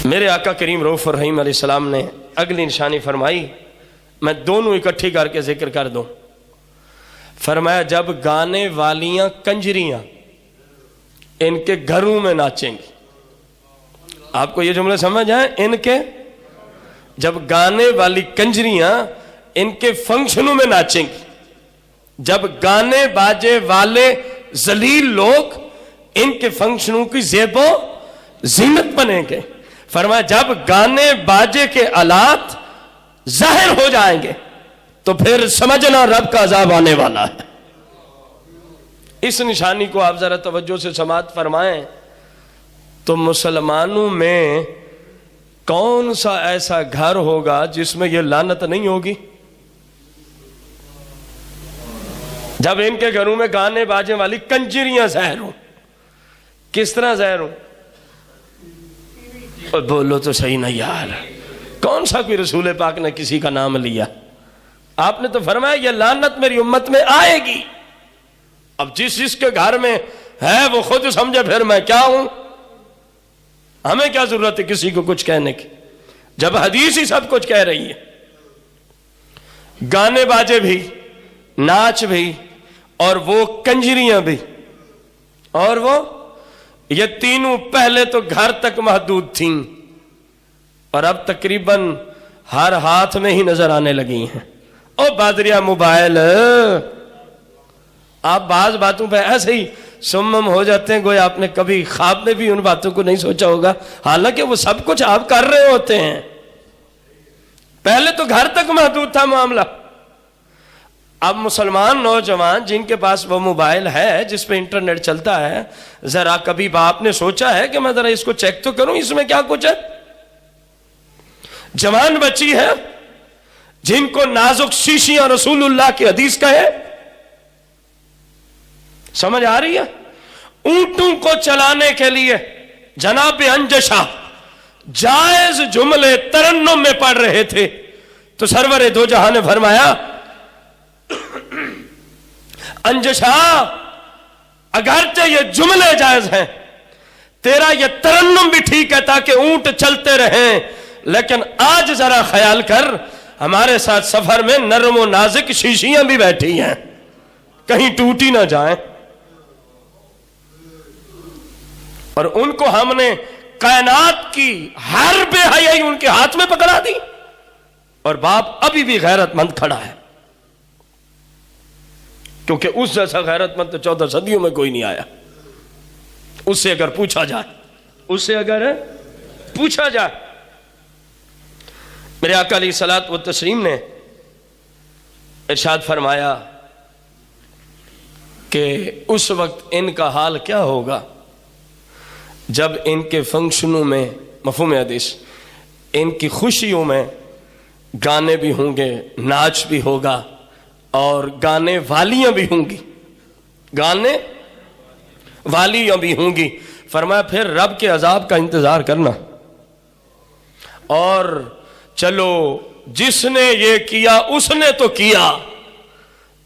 मेरे आका करीम रऊफ़ रहीम अलैहिस्सलाम ने अगली निशानी फरमाई, मैं दोनों इकट्ठी करके जिक्र कर दूं। फरमाया जब गाने वालियां कंजरियां इनके घरों में नाचेंगी। आपको ये जुमला समझ आए? इनके जब गाने वाली कंजरियां इनके फंक्शनों में नाचेंगी, जब गाने बाजे वाले जलील लोग इनके फंक्शनों की ज़ेबो ज़ीनत बनेंगे। फरमाया जब गाने बाजे के आलात जाहिर हो जाएंगे तो फिर समझना रब का अजाब आने वाला है। इस निशानी को आप जरा तवज्जो से समाअत फरमाएं तो मुसलमानों में कौन सा ऐसा घर होगा जिसमें यह लानत नहीं होगी? जब इनके घरों में गाने बाजे वाली कंजरियां ज़ाहिर हों। किस तरह ज़ाहिर हों? बोलो तो सही नहीं यार, कौन सा कोई रसूल पाक ने किसी का नाम लिया? आपने तो फरमाया यह लानत मेरी उम्मत में आएगी। अब जिस जिसके घर में है वो खुद समझे फिर मैं क्या हूं। हमें क्या जरूरत है किसी को कुछ कहने की, जब हदीस ही सब कुछ कह रही है। गाने बाजे भी, नाच भी, और वो कंजरियां भी, और वो ये तीनों पहले तो घर तक महदूद थीं और अब तकरीबन हर हाथ में ही नजर आने लगी हैं। ओ बादरिया मोबाइल, आप बाज बातों पे ऐसे ही सुम्मम हो जाते हैं गोया आपने कभी ख्वाब में भी उन बातों को नहीं सोचा होगा, हालांकि वो सब कुछ आप कर रहे होते हैं। पहले तो घर तक महदूद था मामला। अब मुसलमान नौजवान जिनके पास वो मोबाइल है जिस पे इंटरनेट चलता है, जरा कभी बाप ने सोचा है कि मैं जरा इसको चेक तो करूं इसमें क्या कुछ है? जवान बच्ची है जिनको नाजुक शीशियां रसूलुल्लाह की हदीस का है, समझ आ रही है? ऊंटों को चलाने के लिए जनाब अंजशा जायज जुमले तरन्नुम में पढ़ रहे थे तो सरवर दो जहां ने फरमाया, अंजशा अगरचे ये जुमले जायज हैं, तेरा ये तरन्नुम भी ठीक है ताकि ऊंट चलते रहें, लेकिन आज जरा ख्याल कर हमारे साथ सफर में नरम और नाजुक शीशियां भी बैठी हैं, कहीं टूटी ना जाए। और उनको हमने कायनात की हर बेहयाई उनके हाथ में पकड़ा दी और बाप अभी भी गैरतमंद खड़ा है, क्योंकि उस जैसा गैरतमंद तो 14 सदियों में कोई नहीं आया। उससे अगर पूछा जाए, उससे अगर पूछा जाए, मेरे आका अलैहिस्सलातु व तस्लीम ने इरशाद फरमाया कि उस वक्त इनका हाल क्या होगा जब इनके फंक्शनों में, मफ़हूम हदीस, इनकी खुशियों में गाने भी होंगे, नाच भी होगा और गाने वालियां भी होंगी, गाने वालियां भी होंगी। फरमाया फिर रब के अजाब का इंतजार करना। और चलो जिसने ये किया उसने तो किया,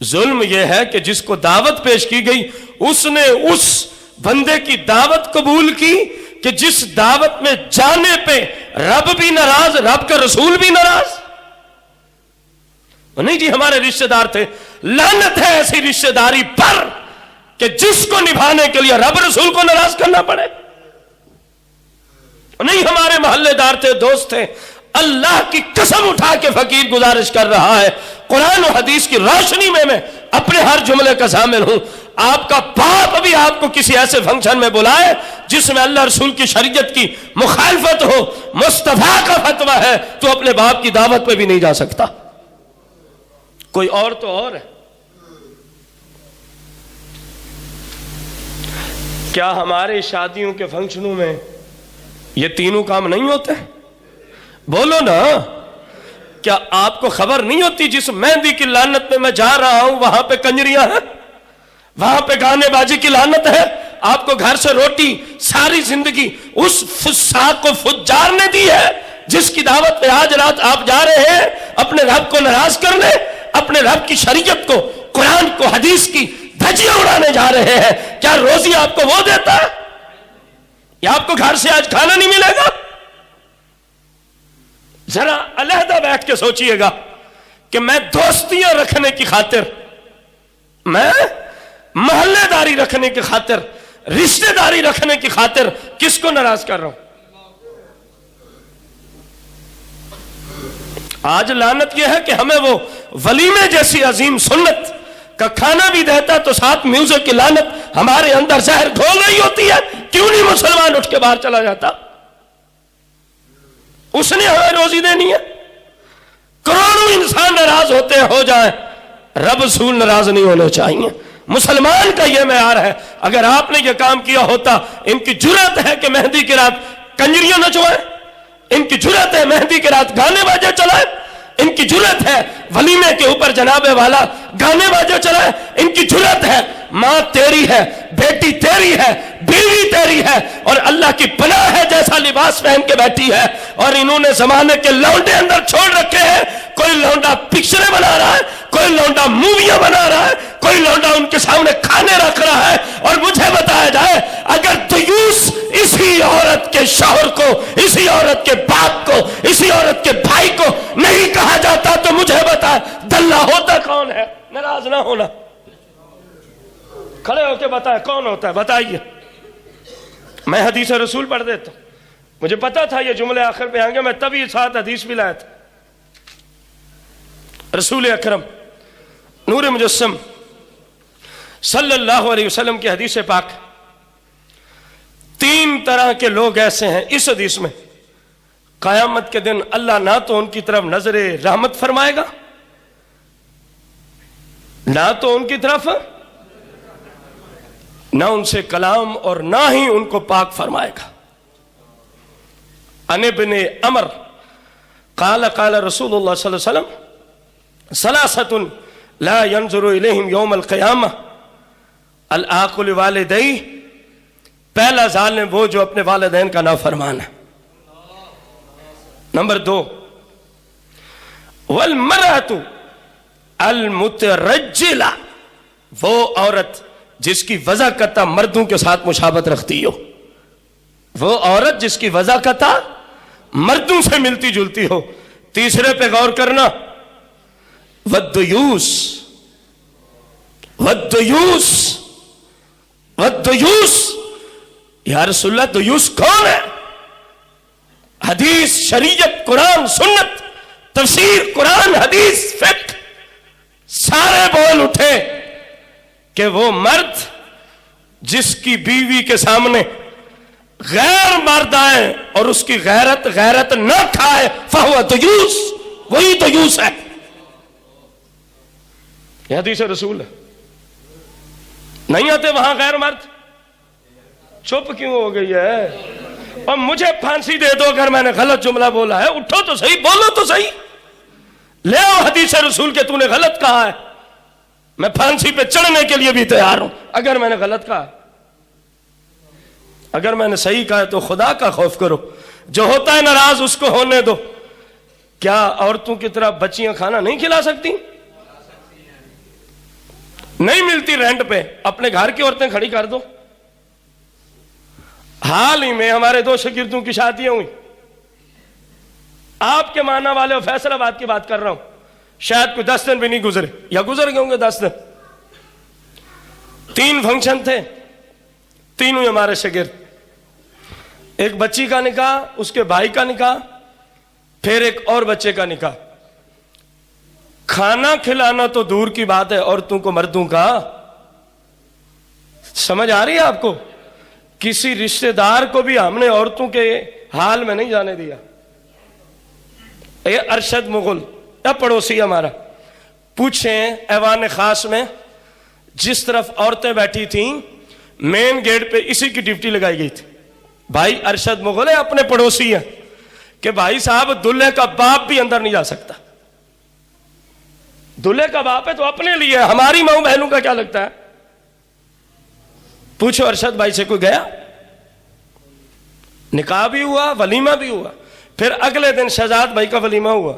जुल्म यह है कि जिसको दावत पेश की गई उसने उस बंदे की दावत कबूल की कि जिस दावत में जाने पे रब भी नाराज, रब का रसूल भी नाराज। नहीं जी हमारे रिश्तेदार थे, लानत है ऐसी रिश्तेदारी पर कि जिसको निभाने के लिए रब रसूल को नाराज करना पड़े। नहीं हमारे मोहल्लेदार थे, दोस्त थे, अल्लाह की कसम उठा के फकीर गुजारिश कर रहा है, कुरान और हदीस की रोशनी में मैं अपने हर जुमले का शामिल हूं। आपका बाप भी आपको किसी ऐसे फंक्शन में बुलाए जिसमें अल्लाह रसूल की शरीयत की मुखालफत हो, मुस्तफा का फतवा है, तो अपने बाप की दावत पे भी नहीं जा सकता। कोई और तो और है। क्या हमारे शादियों के फंक्शनों में ये तीनों काम नहीं होते? बोलो ना, क्या आपको खबर नहीं होती जिस मेहंदी की लानत में मैं जा रहा हूं वहां पे कंजरियां हैं, वहां पे गाने बाजी की लानत है। आपको घर से रोटी सारी जिंदगी उस फुस्साक को फुज्जार ने दी है जिसकी दावत पे आज रात आप जा रहे हैं अपने रब को नाराज करने, अपने रब की शरीयत को, कुरान को, हदीस की धज्जियां उड़ाने जा रहे हैं। क्या रोजी आपको वो देता है या आपको घर से आज खाना नहीं मिलेगा? बैठ के सोचिएगा कि मैं दोस्तियां रखने की खातिर, मैं मोहल्लेदारी रखने की खातिर, रिश्तेदारी रखने की खातिर किसको नाराज कर रहा हूं। आज लानत यह है कि हमें वो वलीमे जैसी अजीम सुन्नत का खाना भी देता तो साथ म्यूजिक की लानत हमारे अंदर जहर घोल रही होती है। क्यों नहीं मुसलमान उठ के बाहर चला जाता? उसने हमें रोजी देनी है। करोड़ों इंसान नाराज होते हैं, हो जाए, रब रसूल नाराज नहीं होने चाहिए। मुसलमान का यह मेयार है। अगर आपने यह काम किया होता, इनकी जुर्रत है कि मेहंदी की रात कंजरियां नचवाएं, इनकी जुर्रत है मेहंदी की रात गाने बाजे चलाए, इनकी जुर्रत है वलीमे के ऊपर जनाबे वाला गाने बाजे चलाए, इनकी जुर्रत है मां तेरी है, बेटी तेरी है, बीवी तेरी है और अल्लाह की पनाह है जैसा लिबास पहन के बैठी है। और इन्होंने जमाने के लौंडे अंदर छोड़ रखे हैं। कोई लौंडा पिक्चरें बना रहा है, कोई लौंडा मूवियां बना रहा है, कोई लौंडा उनके सामने खाने रख रहा है। और मुझे बताया जाए, अगर तयूस इसी औरत के शौहर को, इसी औरत के बाप को, इसी औरत के भाई को नहीं कहा जाता तो मुझे बता दल्ला होता कौन है? नाराज ना होना, खड़े होके बताए कौन होता है, बताइए। मैं हदीस रसूल पढ़ देता हूं। मुझे पता था ये जुमले आखिर पे आएंगे, मैं तभी साथ हदीस भी लाया था। रसूल अकरम नूर मुजस्सम सल्लल्लाहु अलैहि वसल्लम की हदीस पाक, 3 तरह के लोग ऐसे हैं इस हदीस में, कयामत के दिन अल्लाह ना तो उनकी तरफ नजरे रहमत फरमाएगा, ना तो उनकी तरफ, ना उनसे कलाम और ना ही उनको पाक फरमाएगा। अन इब्ने अमर काला काला रसूलुल्लाह सल्लल्लाहु अलैहि वसल्लम सलासतुन ला यंजुरु इलैहिम यौमल क़ियामह अल आकुल वालिदैहि। पहला जालिम वो जो अपने वालिदैन का नाफरमान है। नंबर 2 वल मरअतु अल मुतरज्जिला, वो औरत जिसकी वज़ाकता मर्दों के साथ मुशाबत रखती हो, वो औरत जिसकी वज़ाकता मर्दों से मिलती जुलती हो। तीसरे पे गौर करना, वद्दयूस, वद्दयूस, वद्दयूस। या रसूलल्लाह, दयूस कौन है? हदीस, शरीयत, कुरान, सुन्नत, तफसीर, कुरान, हदीस, फिक्र सारे बोल उठे कि वो मर्द जिसकी बीवी के सामने गैर मर्द आए और उसकी गैरत गैरत न खाए, फहुवा दयूस, वही दयूस है। यह हदीस रसूल है। नहीं आते वहां गैर मर्द? चुप क्यों हो गई है? और मुझे फांसी दे दो अगर मैंने गलत जुमला बोला है। उठो तो सही, बोलो तो सही, ले आओ हदीस रसूल के तूने गलत कहा है। मैं फांसी पे चढ़ने के लिए भी तैयार हूं अगर मैंने गलत कहा। अगर मैंने सही कहा तो खुदा का खौफ करो। जो होता है नाराज उसको होने दो। क्या औरतों की तरह बच्चियां खाना नहीं खिला सकती? नहीं मिलती रेंट पे, अपने घर की औरतें खड़ी कर दो। हाल ही में हमारे 2 शागिर्दों की शादियां हुई। आपके मानने वाले फैसलाबाद की बात कर रहा हूं, शायद कोई 10 दिन भी नहीं गुजरे या गुजर गए होंगे 10 दिन। 3 फंक्शन थे, तीनों हमारे शागिर्द। एक बच्ची का निकाह, उसके भाई का निकाह, फिर एक और बच्चे का निकाह। खाना खिलाना तो दूर की बात है, औरतों को मर्दों का। समझ आ रही है आपको? किसी रिश्तेदार को भी हमने औरतों के हाल में नहीं जाने दिया। ये अरशद मुगल या पड़ोसी हमारा, पूछे ऐवान खास में जिस तरफ औरतें बैठी थीं, मेन गेट पे इसी की ड्यूटी लगाई गई थी। भाई अरशद मुगल है, अपने पड़ोसी है, कि भाई साहब दूल्हे का बाप भी अंदर नहीं जा सकता। दूल्हे का बाप है तो अपने लिए, हमारी मां बहनों का क्या लगता है? पूछो अरशद भाई से, कोई गया? निकाह भी हुआ, वलीमा भी हुआ, फिर अगले दिन शहजाद भाई का वलीमा हुआ।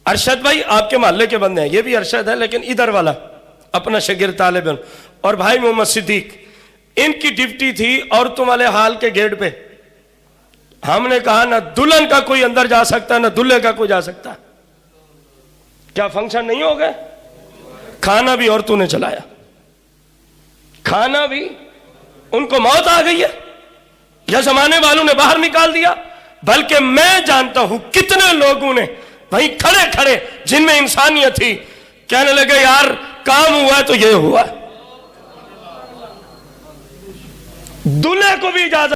अरशद भाई आपके मोहल्ले के बंदे हैं, ये भी अरशद है लेकिन इधर वाला अपना शागिर्द तालिब इल्म, और भाई मोहम्मद सिद्दीक, इनकी ड्यूटी थी औरतों वाले हाल के गेट पे। हमने कहा ना दुल्हन का कोई अंदर जा सकता, ना दूल्हे का कोई जा सकता। क्या फंक्शन नहीं हो गए? खाना भी औरतों ने चलाया, खाना भी, उनको मौत आ गई है या जमाने वालों ने बाहर निकाल दिया। बल्कि मैं जानता हूं कितने लोगों ने वहीं खड़े खड़े, जिनमें इंसानियत थी, कहने लगे यार काम हुआ तो ये हुआ। दूल्हे को भी इजाजत